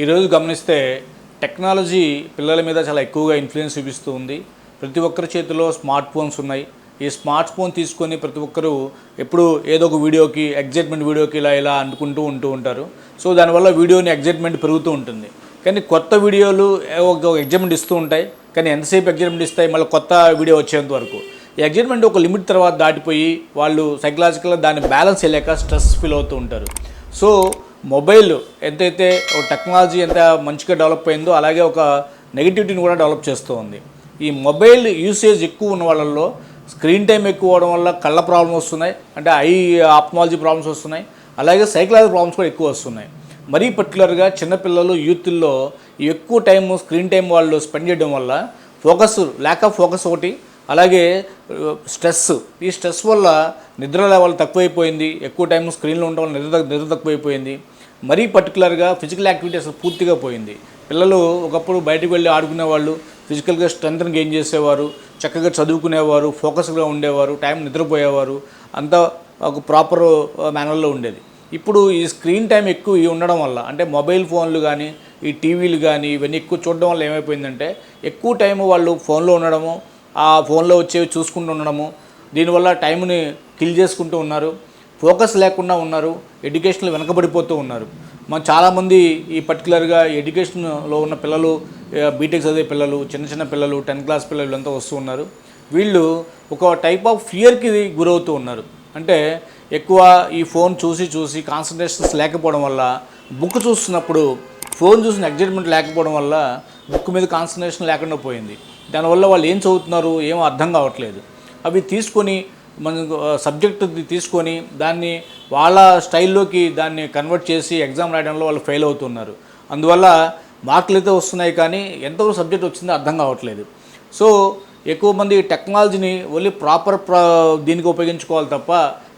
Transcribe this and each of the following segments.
ఈరోజు గమనిస్తే టెక్నాలజీ పిల్లల మీద చాలా ఎక్కువగా ఇన్ఫ్లుయెన్స్ చూపిస్తూ ఉంది. ప్రతి ఒక్కరి చేతిలో స్మార్ట్ ఫోన్స్ ఉన్నాయి. ఈ స్మార్ట్ ఫోన్ తీసుకొని ప్రతి ఒక్కరు ఎప్పుడు ఏదో ఒక వీడియోకి ఎగ్జైట్మెంట్ వీడియోకి ఇలా అనుకుంటూ ఉంటారు. సో దానివల్ల వీడియోని ఎగ్జైట్మెంట్ పెరుగుతూ ఉంటుంది. కానీ కొత్త వీడియోలు ఒక ఎగ్జైట్మెంట్ ఇస్తూ ఉంటాయి. కానీ ఎంతసేపు ఎగ్జైట్మెంట్ ఇస్తాయి, మళ్ళీ కొత్త వీడియో వచ్చేంత వరకు. ఈ ఎగ్జైట్మెంట్ ఒక లిమిట్ తర్వాత దాటిపోయి వాళ్ళు సైకలాజికల్గా దాన్ని బ్యాలెన్స్ చేయలేక స్ట్రెస్ ఫీల్ అవుతూ ఉంటారు. సో మొబైల్ ఎంతైతే టెక్నాలజీ ఎంత మంచిగా డెవలప్ అయిందో అలాగే ఒక నెగిటివిటీని కూడా డెవలప్ చేస్తూ ఉంది. ఈ మొబైల్ యూసేజ్ ఎక్కువ ఉన్న వాళ్ళల్లో స్క్రీన్ టైం ఎక్కువ అవడం వల్ల కళ్ళ ప్రాబ్లమ్స్ వస్తున్నాయి, అంటే ఐ ఆప్థమాలజీ ప్రాబ్లమ్స్ వస్తున్నాయి, అలాగే సైకలాజికల్ ప్రాబ్లమ్స్ కూడా ఎక్కువ వస్తున్నాయి. మరీ పర్టికులర్గా చిన్నపిల్లలు యూత్ల్లో ఎక్కువ టైం స్క్రీన్ టైం వాళ్ళు స్పెండ్ చేయడం వల్ల ల్యాక్ ఆఫ్ ఫోకస్ ఒకటి, అలాగే స్ట్రెస్. ఈ స్ట్రెస్ వల్ల నిద్ర లెవెల్ తక్కువైపోయింది. ఎక్కువ టైం స్క్రీన్లో ఉండడం వల్ల నిద్ర తక్కువైపోయింది. మరీ పర్టికులర్గా ఫిజికల్ యాక్టివిటీ అసలు పూర్తిగా పోయింది. పిల్లలు ఒకప్పుడు బయటకు వెళ్ళి ఆడుకునేవాళ్ళు, ఫిజికల్గా స్ట్రెంగ్త్ని గెయిన్ చేసేవారు, చక్కగా చదువుకునేవారు, ఫోకస్గా ఉండేవారు, టైం నిద్రపోయేవారు, అంతా ఒక ప్రాపర్ మేనర్లో ఉండేది. ఇప్పుడు ఈ స్క్రీన్ టైం ఎక్కువ ఉండడం వల్ల, అంటే మొబైల్ ఫోన్లు కానీ ఈ టీవీలు కానీ ఇవన్నీ ఎక్కువ చూడడం వల్ల ఏమైపోయిందంటే ఎక్కువ టైం వాళ్ళు ఫోన్లో ఉండడము, ఆ ఫోన్లో వచ్చేవి చూసుకుంటూ ఉండడము, దీనివల్ల టైంని కిల్ చేసుకుంటూ ఉన్నారు, ఫోకస్ లేకుండా ఉన్నారు, ఎడ్యుకేషన్లో వెనకబడిపోతూ ఉన్నారు. మనం చాలామంది ఈ పర్టికులర్గా ఎడ్యుకేషన్లో ఉన్న పిల్లలు, బీటెక్ చదివే పిల్లలు, చిన్న పిల్లలు, 10th క్లాస్ పిల్లలు అంతా వస్తూ ఉన్నారు. వీళ్ళు ఒక టైప్ ఆఫ్ ఫియర్కి గురవుతూ ఉన్నారు. అంటే ఎక్కువ ఈ ఫోన్ చూసి కాన్సన్ట్రేషన్స్ లేకపోవడం వల్ల, బుక్ చూస్తున్నప్పుడు ఫోన్ చూసిన ఎగ్జైట్మెంట్ లేకపోవడం వల్ల బుక్ మీద కాన్సన్ట్రేషన్ లేకుండా పోయింది. దానివల్ల వాళ్ళు ఏం చదువుతున్నారు ఏమో అర్థం కావట్లేదు. అవి తీసుకొని మన సబ్జెక్ట్ తీసుకొని దాన్ని వాళ్ళ స్టైల్లోకి దాన్ని కన్వర్ట్ చేసి ఎగ్జామ్ రాయడంలో వాళ్ళు ఫెయిల్ అవుతున్నారు. అందువల్ల మార్కులు అయితే వస్తున్నాయి కానీ ఎంతవరకు సబ్జెక్ట్ వచ్చిందో అర్థం కావట్లేదు. సో ఎక్కువ మంది టెక్నాలజీని ఓన్లీ ప్రాపర్ దీనికి ఉపయోగించుకోవాలి తప్ప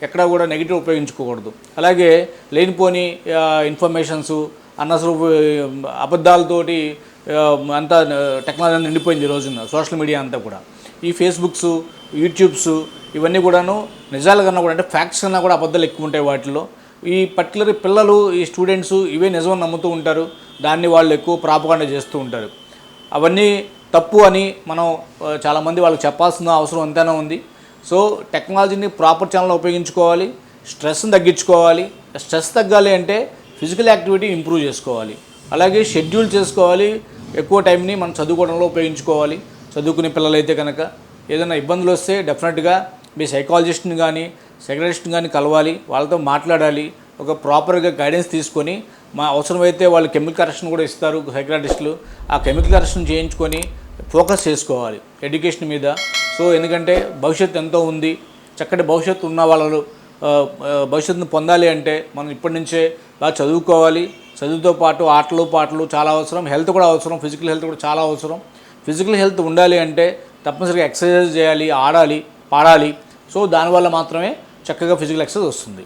ఎక్కడా కూడా నెగిటివ్ ఉపయోగించుకోకూడదు. అలాగే లేనిపోని ఇన్ఫర్మేషన్స్, అనవసరపు అబద్ధాలతోటి అంతా టెక్నాలజీ నిండిపోయింది ఈ రోజున. సోషల్ మీడియా అంతా కూడా ఈ ఫేస్బుక్స్, యూట్యూబ్స్ ఇవన్నీ కూడాను నిజాల కన్నా కూడా, అంటే ఫ్యాక్ట్స్ కన్నా కూడా అబద్ధాలు ఎక్కువ ఉంటాయి వాటిలో. ఈ పర్టికులర్ పిల్లలు, ఈ స్టూడెంట్స్ ఇవే నిజమని నమ్ముతూ ఉంటారు. దాన్ని వాళ్ళు ఎక్కువ ప్రాపగాండా చేస్తూ ఉంటారు. అవన్నీ తప్పు అని మనం చాలామంది వాళ్ళకి చెప్పాల్సిన అవసరం ఎంతైనా ఉంది. సో టెక్నాలజీని ప్రాపర్ ఛానల్లో ఉపయోగించుకోవాలి, స్ట్రెస్ని తగ్గించుకోవాలి. స్ట్రెస్ తగ్గాలి అంటే ఫిజికల్ యాక్టివిటీ ఇంప్రూవ్ చేసుకోవాలి, అలాగే షెడ్యూల్ చేసుకోవాలి. ఎక్కువ టైంని మనం చదువుకోవడంలో ఉపయోగించుకోవాలి. చదువుకునే పిల్లలైతే కనుక ఏదైనా ఇబ్బందులు వస్తే డెఫినెట్గా మీ సైకాలజిస్ట్ని కానీ సైకాలజిస్ట్ని కానీ కలవాలి, వాళ్ళతో మాట్లాడాలి. ఒక ప్రాపర్గా గైడెన్స్ తీసుకొని అవసరమైతే వాళ్ళు కెమికల్ కరెక్షన్ కూడా ఇస్తారు సైకాలజిస్టులు. ఆ కెమికల్ కరెక్షన్ చేయించుకొని ఫోకస్ చేసుకోవాలి ఎడ్యుకేషన్ మీద. సో ఎందుకంటే భవిష్యత్తు ఎంతో ఉంది. చక్కటి భవిష్యత్తు ఉన్న వాళ్ళు భవిష్యత్తును పొందాలి అంటే మనం ఇప్పటి నుంచే బాగా చదువుకోవాలి. చదువుతో పాటు ఆటలు పాటలు చాలా అవసరం, హెల్త్ కూడా అవసరం, ఫిజికల్ హెల్త్ కూడా చాలా అవసరం. ఫిజికల్ హెల్త్ ఉండాలి అంటే తప్పనిసరిగా ఎక్సర్సైజ్ చేయాలి, ఆడాలి, పాడాలి. సో దానివల్ల మాత్రమే చక్కగా ఫిజికల్ ఎక్సర్సైజ్ వస్తుంది.